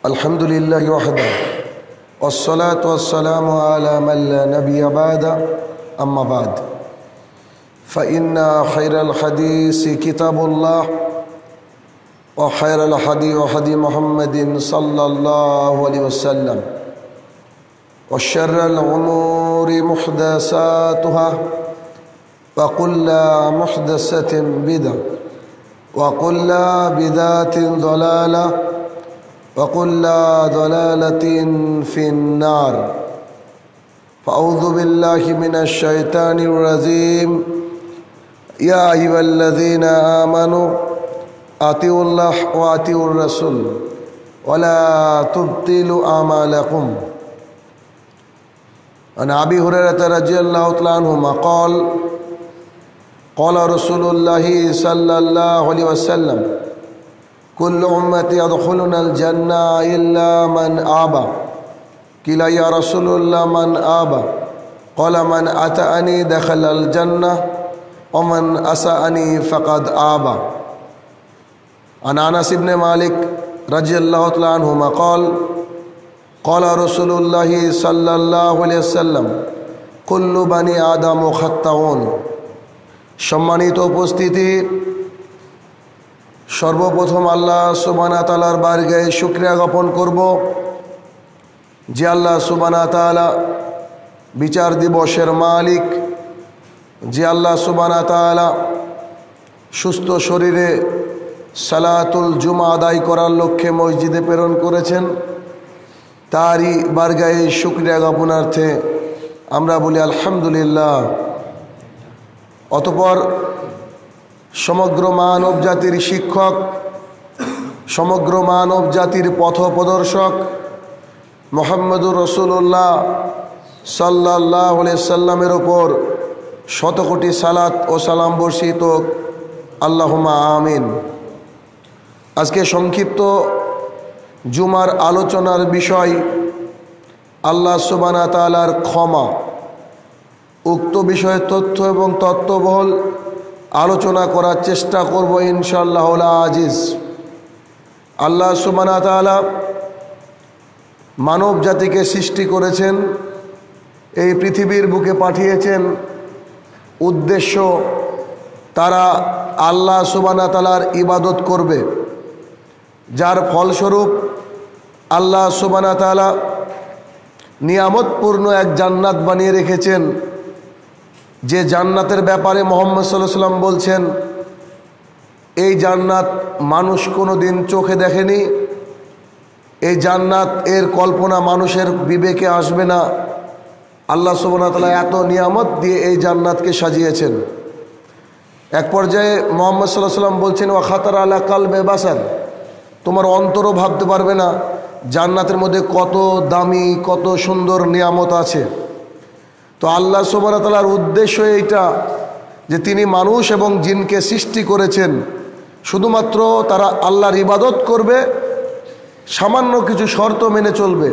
الحمد لله وحده والصلاة والسلام على من لا نبي بعد أما بعد فإن خير الحديث كتاب الله وخير الهدي هدي محمد صلى الله عليه وسلم وشر الأمور محدثاتها وكل محدثة بدعة وكل بدعة ضلالة وكل ضلالة في النار فأعوذ بالله من الشيطان الرجيم يا أيها الذين آمنوا أطيعوا الله وأطيعوا الرسول ولا تبطلوا أعمالكم عن أبي هريرة رضي الله تعالى عنهما قال رسول الله صلى الله عليه وسلم كل أمتي يدخلون الجنة إلا من آبى قيل يا رسول الله من آبى قال من أطاعني دخل الجنة ومن أساءني فقد آبى عن أنس بن مالك رضي الله تعالى عنهما قال رسول الله صلى الله عليه وسلم كل بني آدم خطاؤون সম্মানিত উপস্থিতি সর্বপ্রথম আল্লাহ সুবহানাহু ওয়া তাআলার বারগাহে শুকরিয়া জ্ঞাপন করব যে আল্লাহ সুবহানাহু ওয়া তাআলা বিচার দিবসের মালিক, যে আল্লাহ সুবহানাহু ওয়া তাআলা সুস্থ শরীরে সালাতুল জুমা আদায় করার লক্ষ্যে মসজিদে প্রেরণ করেছেন, তারই বারগাহে শুকরিয়া জ্ঞাপনার্থে আমরা বলি আলহামদুলিল্লাহ। অতঃপর সমগ্র মানব জাতির শিক্ষক, সমগ্র মানব জাতির পথপ্রদর্শক মুহাম্মদুর রাসূলুল্লাহ সাল্লাল্লাহু আলাইহি সাল্লামের ওপর শতকোটি সালাত ও সালাম বর্ষিত আল্লাহুম্মা আমিন। আজকে সংক্ষিপ্ত জুমার আলোচনার বিষয় আল্লাহ সুবহানাহু ওয়া তাআলার ক্ষমা। উক্ত বিষয়ে তথ্য এবং তত্ত্ববহুল আলোচনা করার চেষ্টা করব ইনশাআল্লাহুল আজিজ। আল্লাহ সুবহানাহু ওয়া তাআলা মানব জাতিকে সৃষ্টি করেছেন, এই পৃথিবীর বুকে পাঠিয়েছেন উদ্দেশ্য তারা আল্লাহ সুবহানাহু ওয়া তাআলার ইবাদত করবে, যার ফলস্বরূপ আল্লাহ সুবহানাহু ওয়া তাআলা নিয়ামতপূর্ণ এক জান্নাত বানিয়ে রেখেছেন, যে জান্নাতের ব্যাপারে মুহাম্মদ সাল্লাল্লাহু আলাইহি ওয়াসাল্লাম বলছেন এই জান্নাত মানুষ কোনো দিন চোখে দেখেনি, এই জান্নাত এর কল্পনা মানুষের বিবেকে আসবে না। আল্লাহ সুবহানাহু ওয়া তাআলা এত নিয়ামত দিয়ে এই জান্নাতকে সাজিয়েছেন। এক পর্যায়ে মুহাম্মদ সাল্লাল্লাহু আলাইহি ওয়াসাল্লাম বলছেন ওয়া খাতারা আলা কালবে বাসার, তোমার অন্তরও ভাবতে পারবে না জান্নাতের মধ্যে কত দামি কত সুন্দর নিয়ামত আছে। তো আল্লাহ সুবহানাহু ওয়া তাআলার উদ্দেশ্য এইটা যে তিনি মানুষ এবং জিনকে সৃষ্টি করেছেন শুধুমাত্র তারা আল্লাহর ইবাদত করবে, সামান্য কিছু শর্ত মেনে চলবে,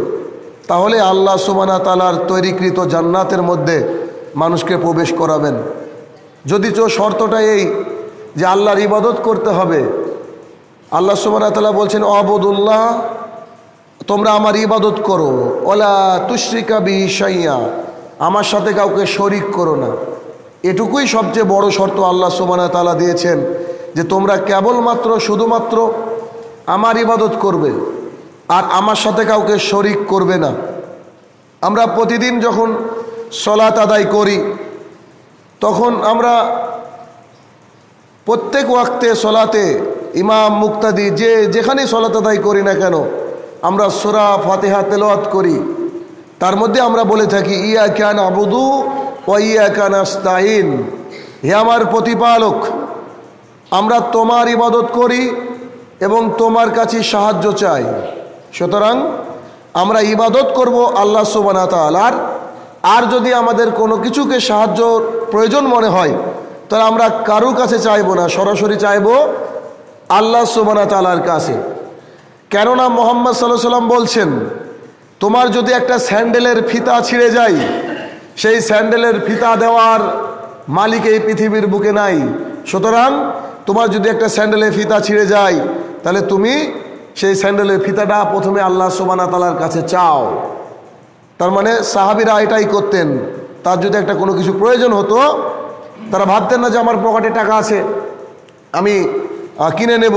তাহলে আল্লাহ সুবহানাহু ওয়া তাআলার তৈরিকৃত জান্নাতের মধ্যে মানুষকে প্রবেশ করাবেন। যদি শর্তটা এই যে আল্লাহর ইবাদত করতে হবে, আল্লাহ সুবহানাহু ওয়া তাআলা বলছেন আবুদুল্লাহ, তোমরা আমার ইবাদত করো, ওয়ালা তুশরিকা বিহি শাইআ, আমার সাথে কাউকে শরিক করো না। এটুকুই সবচেয়ে বড় শর্ত আল্লাহ সুবহানাহু ওয়া তাআলা দিয়েছেন যে তোমরা কেবলমাত্র শুধুমাত্র আমার ইবাদত করবে আর আমার সাথে কাউকে শরিক করবে না। আমরা প্রতিদিন যখন সালাত আদায় করি তখন আমরা প্রত্যেক ওয়াক্তে সালাতে ইমাম মুক্তাদি যে যেখানে সালাত আদায় করি না কেন আমরা সূরা ফাতিহা তেলাওয়াত করি, তার মধ্যে আমরা বলে থাকি ইয়াকা নাবুদু ওয়া ইয়াকা নাস্তাইন, হে আমার প্রতিপালক আমরা তোমার ইবাদত করি এবং তোমার কাছে সাহায্য চাই। সুতরাং আমরা ইবাদত করব আল্লাহ সুবহানাহু ওয়া তাআলার, আর যদি আমাদের কোনো কিছুকে সাহায্য প্রয়োজন মনে হয় তাহলে আমরা কারোর কাছে চাইবো না, সরাসরি চাইবো আল্লাহ সুবহানাহু ওয়া তাআলার কাছে। কেননা মুহাম্মদ সাল্লাল্লাহু আলাইহি ওয়াসাল্লাম বলছেন তোমার যদি একটা স্যান্ডেলের ফিতা ছিঁড়ে যায়, সেই স্যান্ডেলের ফিতা দেওয়ার মালিক এই পৃথিবীর বুকে নাই। সুতরাং তোমার যদি একটা স্যান্ডেলের ফিতা ছিঁড়ে যায় তাহলে তুমি সেই স্যান্ডেলের ফিতাটা প্রথমে আল্লাহ সুবহানাহু ওয়া তাআলার কাছে চাও। তার মানে সাহাবীরা এটাই করতেন। তার যদি একটা কোনো কিছু প্রয়োজন হতো, তারা ভাবতেন না যে আমার পকেটে টাকা আছে, আমি কিনে নেব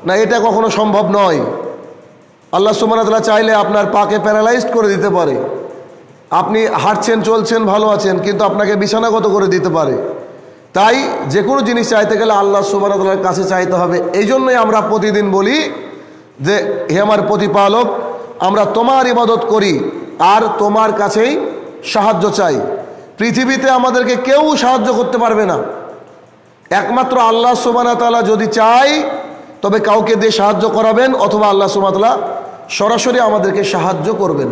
না, এটা কখনো সম্ভব নয়। আল্লাহ সুবহানাহু ওয়া তাআলা চাইলে আপনার পাকে প্যারালাইজড করে দিতে পারে। আপনি হাঁটছেন, চলছেন, ভালো আছেন, কিন্তু আপনাকে বিছানাগত করে দিতে পারে। তাই যে কোনো জিনিস চাইতে গেলে আল্লাহ সুবহানাহু ওয়া তাআলার কাছে চাইতে হবে। এই জন্যই আমরা প্রতিদিন বলি যে হে আমার প্রতিপালক, আমরা তোমার ইবাদত করি আর তোমার কাছেই সাহায্য চাই। পৃথিবীতে আমাদেরকে কেউ সাহায্য করতে পারবে না, একমাত্র আল্লাহ সুবহানাহু ওয়া তাআলা যদি চাই তবে কাউকে দিয়ে সাহায্য করাবেন, অথবা আল্লাহ সুবহানাহু ওয়া তাআলা সরাসরি আমাদেরকে সাহায্য করবেন।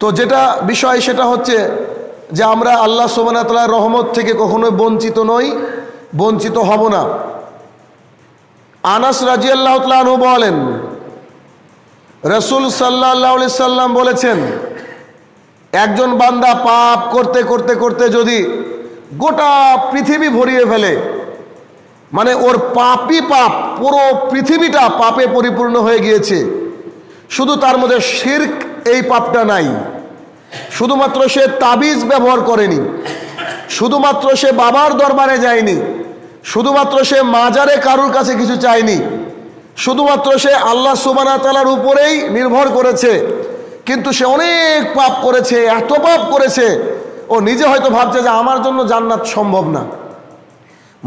তো যেটা বিষয় সেটা হচ্ছে যে আমরা আল্লাহ সুবহানাহু ওয়া তাআলার রহমত থেকে কখনোই বঞ্চিত নই, বঞ্চিত হব না। আনাস রাদিয়াল্লাহু তাআলা আনহু বলেন, রাসূল সাল্লাল্লাহু আলাইহি সাল্লাম বলেছেন, একজন বান্দা পাপ করতে করতে করতে যদি গোটা পৃথিবী ভরিয়ে ফেলে, মানে ওর পাপই পাপ, পুরো পৃথিবীটা পাপে পরিপূর্ণ হয়ে গিয়েছে, শুধু তার মধ্যে শিরক এই পাপটা নাই, শুধুমাত্র সে তাবিজ ব্যবহার করেনি, শুধুমাত্র সে বাবার দরবারে যায়নি, শুধুমাত্র সে মাজারে কারুর কাছে কিছু চায়নি, শুধুমাত্র সে আল্লাহ সুবহানাহু ওয়া তাআলার উপরেই নির্ভর করেছে, কিন্তু সে অনেক পাপ করেছে, এত পাপ করেছে ও নিজে হয়তো ভাবছে যে আমার জন্য জান্নাত সম্ভব না।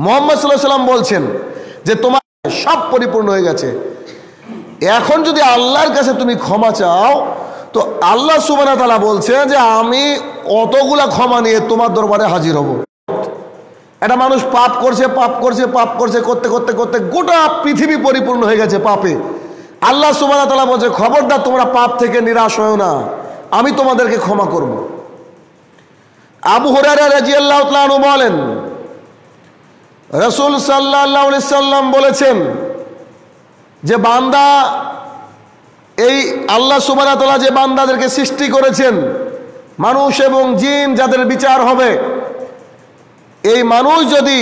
মুহাম্মদ সাল্লাল্লাহু আলাইহি ওয়াসাল্লাম বলছেন যে তোমার সব পরিপূর্ণ হয়ে গেছে, এখন যদি আল্লাহর কাছে তুমি ক্ষমা চাও তো আল্লাহ সুবহানাহু ওয়া তাআলা বলছেন যে আমি অতগুলা ক্ষমা নিয়ে তোমার দরবারে হাজির হব। একটা মানুষ পাপ করছে পাপ করছে পাপ করছে, করতে করতে করতে গোটা পৃথিবী পরিপূর্ণ হয়ে গেছে পাপে। আল্লাহ সুবহানাহু ওয়া তাআলা বলছে খবরদার তোমরা পাপ থেকে নিরাশ হও না, আমি তোমাদেরকে ক্ষমা করব। আবু হুরায়রা রাদিয়াল্লাহু তাআলা আনহু বলেন, রাসূল সাল্লাল্লাহু আলাইহি সাল্লাম বলেছেন যে বান্দা, এই আল্লাহ সুবহানাহু ওয়া তাআলা যে বান্দাদেরকে সৃষ্টি করেছেন, মানুষ এবং জিন যাদের বিচার হবে, এই মানুষ যদি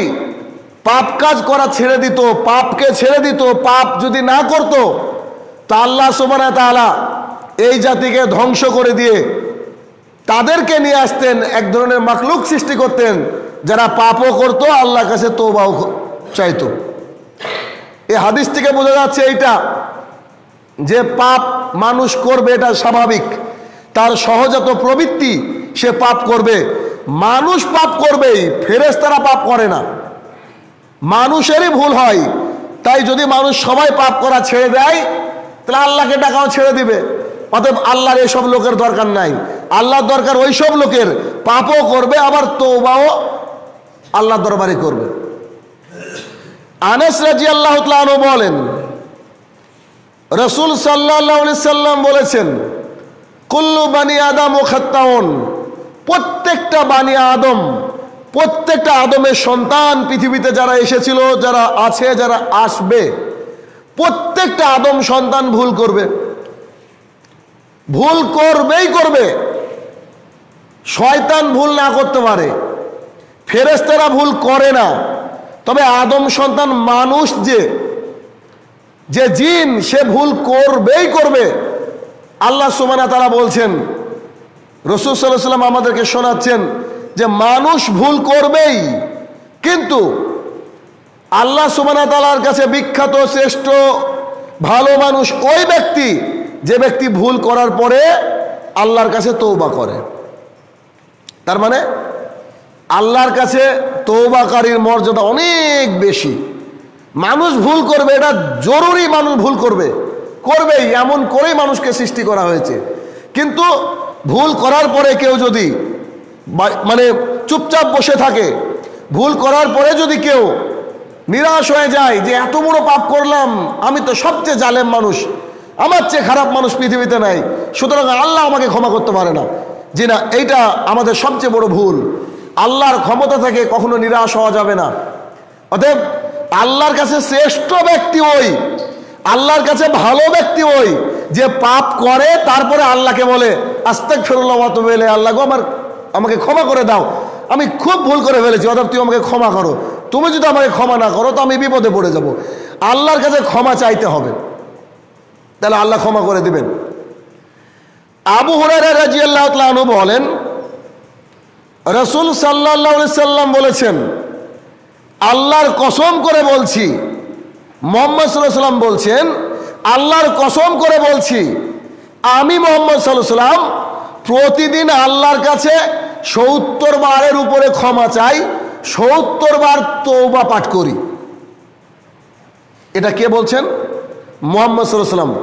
পাপ কাজ করা ছেড়ে দিত, পাপকে ছেড়ে দিত, পাপ যদি না করত, তা আল্লাহ সুবহানাহু ওয়া তাআলা এই জাতিকে ধ্বংস করে দিয়ে তাদেরকে নিয়ে আসতেন, এক ধরনের মাখলুক সৃষ্টি করতেন যারা পাপও করত, আল্লাহর কাছে তওবাও চাইতো। এই হাদিস থেকে বোঝা যাচ্ছে এইটা যে পাপ মানুষ করবে, এটা স্বাভাবিক, তার সহজাত প্রবৃত্তি, সে পাপ করবে। মানুষ পাপ করবেই, ফেরেশতারা পাপ করে না, মানুষেরই ভুল হয়। তাই যদি মানুষ সবাই পাপ করা ছেড়ে দেয় তাহলে আল্লাহকে ডাকাও ছেড়ে দিবে। অতএব আল্লাহর এইসব লোকের দরকার নাই, আল্লাহর দরকার ওই সব লোকের পাপও করবে আবার তওবাও আল্লাহর দরবারে করবে। আনাস রাদিয়াল্লাহু তাআলা আনহু বলেন, রাসূল সাল্লাল্লাহু আলাইহি সাল্লাম বলেছেন, কুল্লু বানি আদম খাত্তাউন, প্রত্যেকটা বানি আদম, প্রত্যেকটা আদমের সন্তান পৃথিবীতে যারা এসেছিল, যারা আছে, যারা আসবে, প্রত্যেকটা আদম সন্তান ভুল করবে, ভুল করবেই করবে। শয়তান ভুল না করতে পারে, ফেরেশতারা ভুল করে না, তবে আদম সন্তান মানুষ যে জিন, সে ভুল করবেই করবে। আল্লাহ সুবহানাহু ওয়া তাআলা বলছেন, রাসূল সাল্লাল্লাহু আলাইহি ওয়াসাল্লাম আমাদেরকে শোনাচ্ছেন যে মানুষ ভুল করবেই, কিন্তু আল্লাহ সুবহানাহু ওয়া তাআলার কাছে বিখ্যাত শ্রেষ্ঠ ভালো মানুষ ওই ব্যক্তি যে ব্যক্তি ভুল করার পরে আল্লাহর কাছে তওবা করে। তার মানে আল্লাহর কাছে তওবাকারীর মর্যাদা অনেক বেশি। মানুষ ভুল করবে, এটা জরুরি, মানুষ ভুল করবেই, এমন করেই মানুষকে সৃষ্টি করা হয়েছে। কিন্তু ভুল করার পরে কেউ যদি মানে চুপচাপ বসে থাকে, ভুল করার পরে যদি কেউ নিরাশ হয়ে যায় যে এত বড় পাপ করলাম, আমি তো সবচেয়ে জালেম মানুষ, আমার চেয়ে খারাপ মানুষ পৃথিবীতে নাই, সুতরাং আল্লাহ আমাকে ক্ষমা করতে পারে না, জি না, এইটা আমাদের সবচেয়ে বড় ভুল। আল্লাহর ক্ষমতা থেকে কখনো নিরাশ হওয়া যাবে না। অতএব আল্লাহর কাছে শ্রেষ্ঠ ব্যক্তি ওই, আল্লাহর কাছে ভালো ব্যক্তি ওই যে পাপ করে তারপরে আল্লাহকে বলে আস্তাগফিরুল্লাহ ওয়া আতুবু ইলাইহি, আল্লাহ গো আমাকে ক্ষমা করে দাও, আমি খুব ভুল করে ফেলেছি, অতএব তুই আমাকে ক্ষমা করো, তুমি যদি আমাকে ক্ষমা না করো তো আমি বিপদে পড়ে যাব। আল্লাহর কাছে ক্ষমা চাইতে হবে। তাহলে আল্লাহ ক্ষমা করে দিবেন। আবু হুরায়রা রাদিয়াল্লাহু তাআলা আনহু বলেন, রাসূল সাল্লাল্লাহু আলাইহি সাল্লাম বলেছেন, আল্লাহর কসম করে বলছি, মুহাম্মদ সাল্লাল্লাহু আলাইহি সাল্লাম বলছেন, আল্লাহর কসম করে বলছি, আমি মুহাম্মদ সাল্লাল্লাহু আলাইহি সাল্লাম প্রতিদিন আল্লাহর কাছে ৭০ বারের উপরে ক্ষমা চাই, ৭০ বার তওবা পাঠ করি। এটা কে বলছেন? মুহাম্মদ সাল্লাল্লাহু আলাইহি সাল্লাম,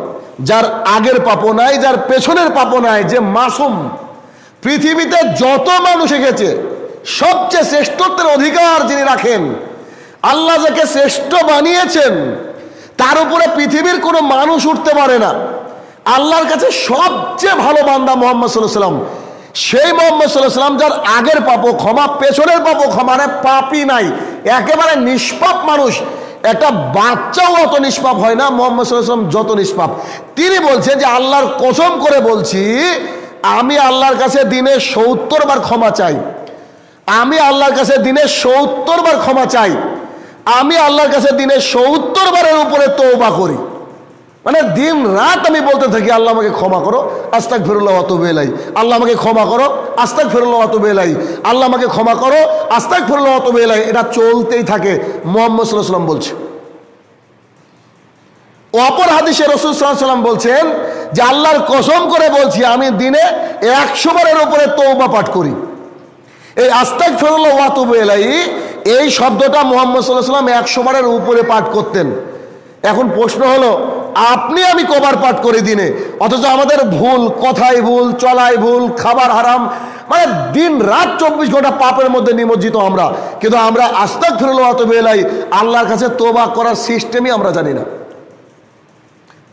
যার আগের পাপও নাই, যার পেছনের পাপও নাই, যে মাসুম। পৃথিবীতে যত মানুষ এসেছে সবচেয়ে শ্রেষ্ঠত্বের অধিকার যিনি রাখেন, আল্লাহ যাকে শ্রেষ্ঠ বানিয়েছেন তার উপরে পৃথিবীর কোনো মানুষ উঠতে পারে না। আল্লাহর কাছে সবচেয়ে ভালো বান্দা মুহাম্মদ সাল্লাল্লাহু আলাইহি সাল্লাম। সেই মুহাম্মদ সাল্লাল্লাহু আলাইহি সাল্লাম যার আগের পাপও ক্ষমা, পেছনের পাপও ক্ষমা, মানে পাপই নাই, একেবারে নিষ্পাপ মানুষ। একটা বাচ্চাও অত নিষ্পাপ হয় না মুহাম্মদ সাল্লাল্লাহু আলাইহি সাল্লাম যত নিষ্পাপ। তিনি বলছেন যে আল্লাহর কসম করে বলছি, আমি আল্লাহর কাছে দিনে ৭০ বার ক্ষমা চাই, আমি আল্লাহর কাছে দিনে ৭০ বার ক্ষমা চাই, আমি আল্লাহর কাছে দিনে ৭০ বারের উপরে তওবা করি। মানে দিন রাত আমি বলতে থাকি, আল্লাহ আমাকে ক্ষমা করো, আস্তাগফিরুল্লাহ ওয়া আতুবু ইলাইহি, আল্লাহ আমাকে ক্ষমা করো, আস্তাগফিরুল্লাহ ওয়া আতুবু ইলাইহি, আল্লাহ আমাকে ক্ষমা করো, আস্তাগফিরুল্লাহ ওয়া আতুবু ইলাইহি। এটা চলতেই থাকে। মুহাম্মদ সাল্লাল্লাহু আলাইহি সাল্লাম বলছে। অপর হাদিসে রাসূল সাল্লাল্লাহু আলাইহি সাল্লাম বলছেন যে আল্লাহর কসম করে বলছি, আমি দিনে ১০০ বারের উপরে তওবা পাঠ করি। এই আস্তাগফিরুল্লাহ ওয়া আতুবু ইলাইহি এই শব্দটা মুহাম্মদ সাল্লাল্লাহু আলাইহি সাল্লাম ১০০ বারের উপরে পাঠ করতেন। এখন প্রশ্ন হলো, আপনি আমি কবার পাঠ করি দিনে? অথচ আমাদের ভুল, কথায় ভুল, চলায় ভুল, খাবার হারাম, মানে দিন রাত ২৪ ঘন্টা পাপের মধ্যে নিমজ্জিত আমরা। কিন্তু আমরা আস্তাগফিরুল্লাহ ওয়া আতুবু ইলাইহি আল্লাহর কাছে তওবা করার সিস্টেমই আমরা জানি না।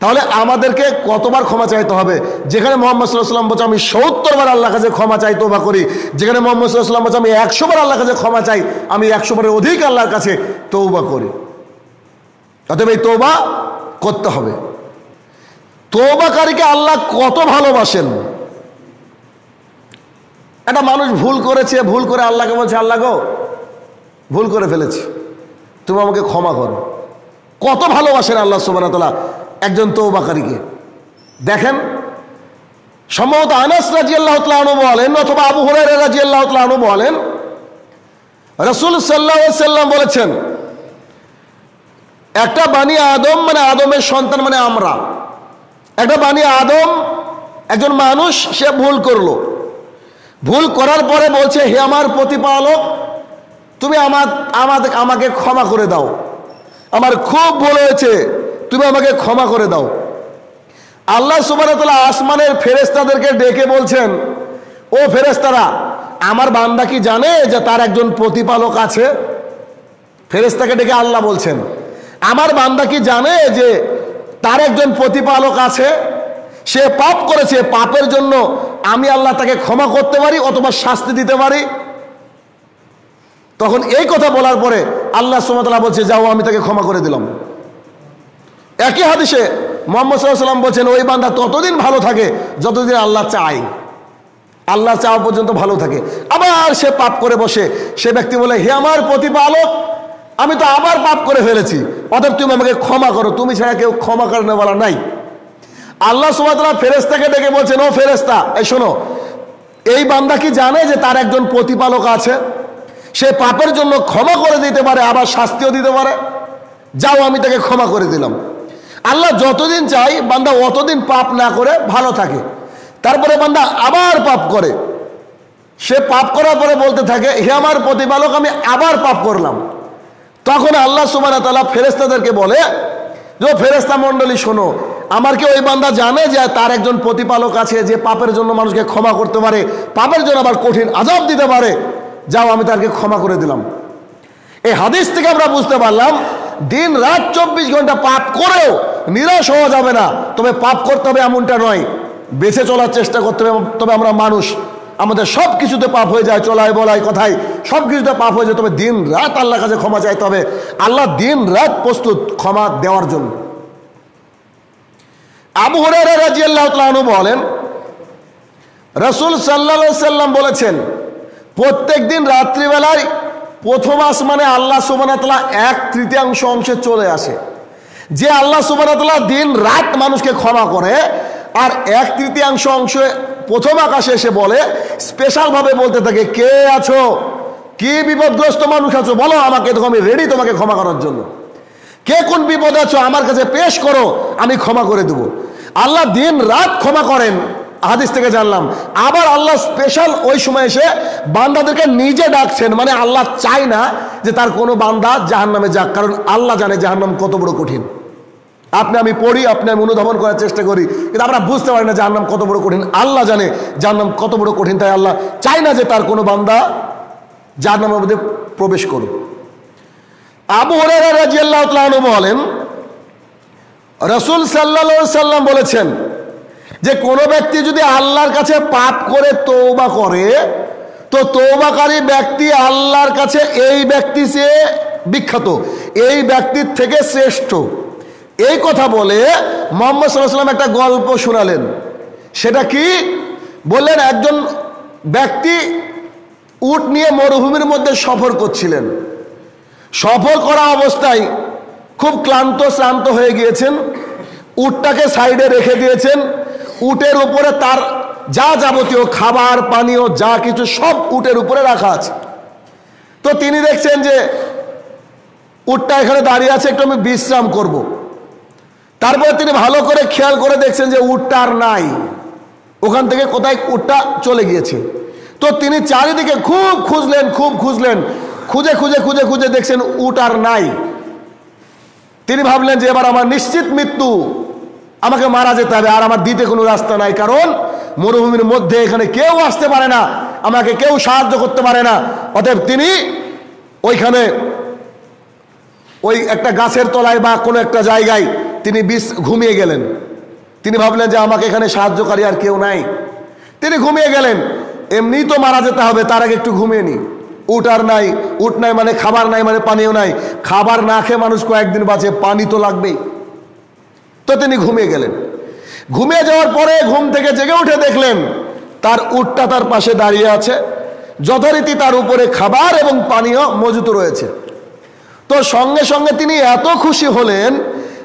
তাহলে আমাদেরকে কতবার ক্ষমা চাইতে হবে? যেখানে মুহাম্মদ সাল্লাল্লাহু আলাইহি সাল্লাম বলছে আমি ৭০ বার আল্লাহর কাছে ক্ষমা চাই, তওবা করি, যেখানে মুহাম্মদ সাল্লাল্লাহু আলাইহি সাল্লাম বলছে আমি ১০০ বার আল্লাহর কাছে ক্ষমা চাই, আমি ১০০ বারের অধিক আল্লাহর কাছে তওবা করি। অতএব এই তওবা করতে হবে। তওবাকারীকে আল্লাহ কত ভালোবাসেন। একটা মানুষ ভুল করেছে, ভুল করে আল্লাহকে বলছে, আল্লাহ গো ভুল করে ফেলেছি, তুমি আমাকে ক্ষমা করো। কত ভালোবাসেন আল্লাহ সুবহানাহু ওয়া তাআলা একজন তওবাকারীকে। দেখেন, সম্ভবত আনাস রাদিয়াল্লাহু তাআলা আনহু বলেন, অথবা আবু হুরায়রা রাদিয়াল্লাহু তাআলা আনহু বলেন, রাসূল সাল্লাল্লাহু আলাইহি সাল্লাম বলেছেন, একটা বানি আদম, মানে আদমের সন্তান মানে আমরা, একটা বানি আদম, একজন মানুষ, সে ভুল করলো। ভুল করার পরে বলছে, হে আমার প্রতিপালক, তুমি আমাকে ক্ষমা করে দাও, আমার খুব ভুল হয়েছে, তুমি আমাকে ক্ষমা করে দাও। আল্লাহ সুবহানাহু ওয়া তাআলা আসমানের ফেরেশতাদেরকে ডেকে বলছেন, ও ফেরেশতারা, আমার বান্দা কি জানে যে তার একজন প্রতিপালক আছে? ফেরেশতাকে ডেকে আল্লাহ বলছেন, আমার বান্দা কি জানে যে তার একজন প্রতিপালক আছে? সে পাপ করেছে, পাপের জন্য আমি আল্লাহ তাকে ক্ষমা করতে পারি অথবা শাস্তি দিতে পারি। তখন এই কথা বলার পরে আল্লাহ সুবহানাহু ওয়া তাআলা বলছে, যাও আমি তাকে ক্ষমা করে দিলাম। একই হাদিসে মুহাম্মদ সাল্লাল্লাহু আলাইহি সাল্লাম বলছেন, ওই বান্দা ততদিন ভালো থাকে যতদিন আল্লাহ চায়, আল্লাহ চাওয়া পর্যন্ত ভালো থাকে। আবার সে পাপ করে বসে, সে ব্যক্তি বলে, হে আমার প্রতিপালক, আমি তো আবার পাপ করে ফেলেছি, অতএব তুমি আমাকে ক্ষমা করো, তুমি ছাড়া কেউ ক্ষমা করেনা নাই। আল্লাহ সুবহানাহু ওয়া তাআলা ফেরেশতাকে ডেকে বলছেন, ও ফেরেশতা, এই শোনো, এই বান্দা কি জানে যে তার একজন প্রতিপালক আছে? সে পাপের জন্য ক্ষমা করে দিতে পারে, আবার শাস্তিও দিতে পারে। যাও আমি তাকে ক্ষমা করে দিলাম। আল্লাহ যতদিন চাই বান্দা অতদিন পাপ না করে ভালো থাকে। তারপরে বান্দা আবার পাপ করে, সে পাপ করার পরে বলতে থাকে, হে আমার প্রতিপালক, আমি আবার পাপ করলাম। তখন আল্লাহ সুবহানাহু ওয়া তাআলা ফেরেশতাদেরকে বলে, যে ফেরেশতা মণ্ডলী শোনো, আমার কি ওই বান্দা জানে যে তার একজন প্রতিপালক আছে যে পাপের জন্য মানুষকে ক্ষমা করতে পারে, পাপের জন্য আবার কঠিন আযাব দিতে পারে? যাও আমি তাকে ক্ষমা করে দিলাম। এই হাদিস থেকে আমরা বুঝতে পারলাম, দিন রাত ২৪ ঘন্টা পাপ করেও নিরাশ হওয়া যাবে না। তবে পাপ করতে হবে এমনটা নয়, বেঁচে চলার চেষ্টা করতে হবে। তবে আমরা মানুষ, আমাদের সব কিছুতে পাপ হয়ে যায়, চলায় বলায় কথায় সব কিছুতে পাপ হয়ে যায়। তবে দিন রাত আল্লাহর কাছে ক্ষমা চাইতে হবে। আল্লাহ দিন রাত প্রস্তুত ক্ষমা দেওয়ার জন্য। আবু হুরায়রা রাদিয়াল্লাহু তাআলা আনহু বলেন, রাসূল সাল্লাল্লাহু আলাইহি সাল্লাম বলেছেন, প্রত্যেক দিন রাত্রিবেলায় প্রথম আসমানে আল্লাহ সুবহানাহু ওয়া তাআলা 1/3 অংশে চলে আসে যে আল্লাহ সুবহানাহু ওয়া তাআলা দিন রাত মানুষকে ক্ষমা করে, আর 1/3 অংশ প্রথম আকাশে এসে বলে, স্পেশাল ভাবে বলতে থাকে, কে আছো, কি বিপদগ্রস্ত মানুষ আছো বলো আমাকে, দেখো আমি রেডি তোমাকে ক্ষমা করার জন্য। কে কোন বিপদে আছো আমার কাছে পেশ করো, আমি ক্ষমা করে দেবো। আল্লাহ দিন রাত ক্ষমা করেন, হাদিস থেকে জানলাম। আবার আল্লাহ স্পেশাল ওই সময় এসে বান্দাদেরকে নিজে ডাকছেন, মানে আল্লাহ চায় না যে তার কোনো বান্দা জাহান্নামে যাক, কারণ আল্লাহ জানে জাহান্নাম কত বড় কঠিন। আপনি আমি পড়ি, আপনি আমি অনুধাবন করার চেষ্টা করি, কিন্তু আমরা বুঝতে পারি না জাহান্নাম কত বড় কঠিন। আল্লাহ জানে জাহান্নাম কত বড় কঠিন, তাই আল্লাহ চায় না যে তার কোনো বান্দা জাহান্নামের মধ্যে প্রবেশ করুক। আবু হুরায়রা রাদিয়াল্লাহু তাআলা আনহু বলেন, রাসূল সাল্লাল্লাহু আলাইহি সাল্লাম বলেছেন যে কোনো ব্যক্তি যদি আল্লাহর কাছে পাপ করে তওবা করে, তো তওবাকারী ব্যক্তি আল্লাহর কাছে এই ব্যক্তি চেয়ে বিখ্যাত, এই ব্যক্তির থেকে শ্রেষ্ঠ। এই কথা বলে মুহাম্মদ সাল্লাল্লাহু আলাইহি ওয়াসাল্লাম একটা গল্প শোনালেন। সেটা কি বললেন, একজন ব্যক্তি উট নিয়ে মরুভূমির মধ্যে সফর করছিলেন। সফর করা অবস্থায় খুব ক্লান্ত হয়ে গিয়েছেন, উটটাকে সাইডে রেখে দিয়েছেন। উটের উপরে তার যা যাবতীয় খাবার পানীয় যা কিছু সব উটের উপরে রাখা আছে। তো তিনি দেখছেন যে উটটা এখানে দাঁড়িয়ে আছে, একটু আমি বিশ্রাম করব। তারপরে তিনি ভালো করে খেয়াল করে দেখছেন যে উটটা আর নাই, ওখান থেকে কোথায় উটটা চলে গিয়েছে। তো তিনি চারিদিকে খুব খুঁজলেন, খুঁজে দেখছেন উট আর নাই। তিনি ভাবলেন যে এবার আমার নিশ্চিত মৃত্যু, আমাকে মারা যেতে হবে, আর আমার দিতে কোনো রাস্তা নাই, কারণ মরুভূমির মধ্যে এখানে কেউ আসতে পারে না, আমাকে কেউ সাহায্য করতে পারে না। অতএব তিনি ওইখানে ওই একটা গাছের তলায় বা কোনো একটা জায়গায় তিনি ঘুমিয়ে গেলেন। তিনি ভাবলেন যে আমাকে এখানে সাহায্যকারী আর কেউ নাই, তিনি ঘুমিয়ে গেলেন। এমনি তো মারা যেতে হবে, তার আগে একটু ঘুমিয়ে নি। উট আর নাই, উট নাই মানে খাবার নাই, মানে পানিও নাই। খাবার না খেয়ে মানুষ কয়েকদিন বাঁচে, পানি তো লাগবেই। তো তিনি ঘুমিয়ে গেলেন। ঘুমিয়ে যাওয়ার পরে ঘুম থেকে জেগে উঠে দেখলেন তার উটটা তার পাশে দাঁড়িয়ে আছে, যথারীতি তার উপরে খাবার এবং পানীয় মজুত রয়েছে। তো সঙ্গে সঙ্গে তিনি এত খুশি হলেন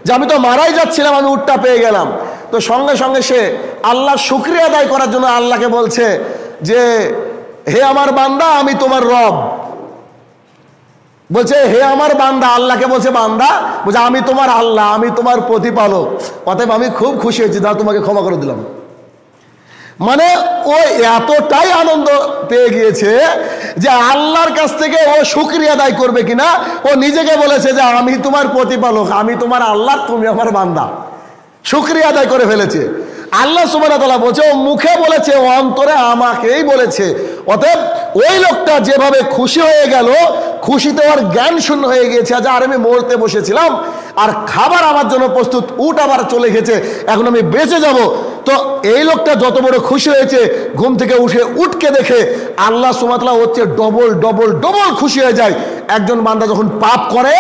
যে আমি তো মারাই যাচ্ছিলাম, আমি উটটা পেয়ে গেলাম। তো সঙ্গে সঙ্গে সে আল্লাহর শুকরিয়া আদায় করার জন্য আল্লাহকে বলছে যে হে আমার বান্দা, আমি তোমার রব। বলছে হে আমার বান্দা, আল্লাহকে বলছে বান্দা, বলছে আমি তোমার আল্লাহ, আমি তোমার প্রতিপালক, অতএব আমি খুব খুশি হয়েছি, দাও তোমাকে ক্ষমা করে দিলাম। মানে ও এতটাই আনন্দ পেয়ে গিয়েছে যে আল্লাহর কাছ থেকে ও শুকরিয়া আদায় করবে কিনা, ও নিজেকে বলেছে যে আমি তোমার প্রতিপালক, আমি তোমার আল্লাহ, তুমি আমার বান্দা। শুকরিয়া আদায় করে ফেলেছে। আল্লাহ সুবহানাহু ওয়া তাআলা বলছে, ও মুখে বলেছে, ও অন্তরে আমাকেই বলেছে। অতএব ওই লোকটা যেভাবে খুশি হয়ে গেল, খুশিতে ওর জ্ঞান শূন্য হয়ে গিয়েছে, যে আর আমি মরতে বসেছিলাম আর খাবার আমার জন্য প্রস্তুত, উট আবার চলে গেছে, এখন আমি বেঁচে যাব। তো এই লোকটা যত বড় খুশি হয়েছে, ঘুম থেকে উঠে উটকে দেখে আল্লাহ সুবহানাহু ওয়া তাআলা হচ্ছে ডবল খুশি হয়ে যায়। একজন বান্দা যখন পাপ করে